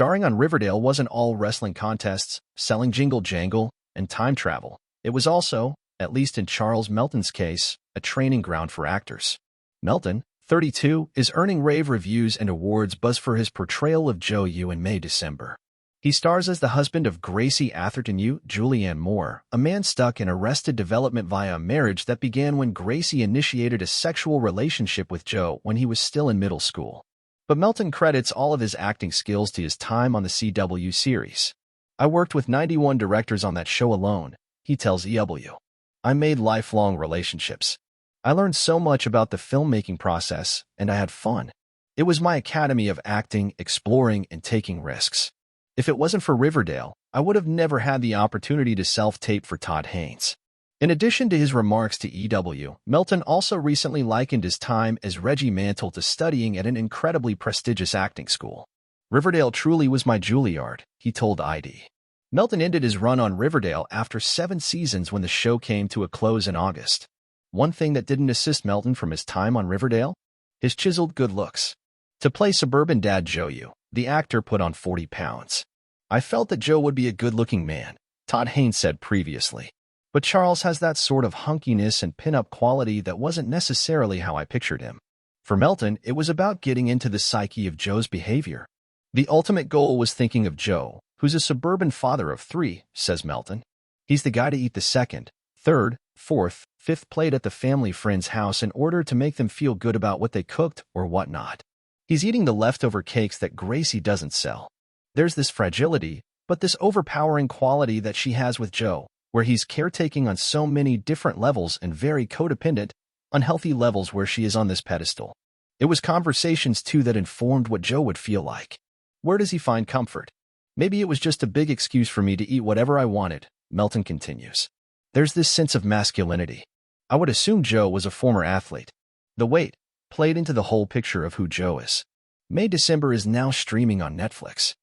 Starring on Riverdale wasn't all wrestling contests, selling jingle jangle, and time travel. It was also, at least in Charles Melton's case, a training ground for actors. Melton, 32, is earning rave reviews and awards buzz for his portrayal of Joe Yu in May December. He stars as the husband of Gracie Atherton Yu, Julianne Moore, a man stuck in arrested development via a marriage that began when Gracie initiated a sexual relationship with Joe when he was still in middle school. But Melton credits all of his acting skills to his time on the CW series. "I worked with 91 directors on that show alone," he tells EW. "I made lifelong relationships. I learned so much about the filmmaking process, and I had fun. It was my academy of acting, exploring, and taking risks. If it wasn't for Riverdale, I would have never had the opportunity to self-tape for Todd Haynes." In addition to his remarks to EW, Melton also recently likened his time as Reggie Mantle to studying at an incredibly prestigious acting school. "Riverdale truly was my Juilliard," he told ID. Melton ended his run on Riverdale after 7 seasons when the show came to a close in August. One thing that didn't assist Melton from his time on Riverdale? His chiseled good looks. To play suburban dad Joe Yu, the actor put on 40 pounds. "I felt that Joe would be a good-looking man," Todd Haynes said previously. "But Charles has that sort of hunkiness and pin-up quality that wasn't necessarily how I pictured him." For Melton, it was about getting into the psyche of Joe's behavior. "The ultimate goal was thinking of Joe, who's a suburban father of 3, says Melton. "He's the guy to eat the second, third, fourth, fifth plate at the family friend's house in order to make them feel good about what they cooked or whatnot. He's eating the leftover cakes that Gracie doesn't sell. There's this fragility, but this overpowering quality that she has with Joe, where he's caretaking on so many different levels and very codependent, unhealthy levels where she is on this pedestal. It was conversations, too, that informed what Joe would feel like. Where does he find comfort? Maybe it was just a big excuse for me to eat whatever I wanted," Melton continues. "There's this sense of masculinity. I would assume Joe was a former athlete. The weight played into the whole picture of who Joe is." May December is now streaming on Netflix.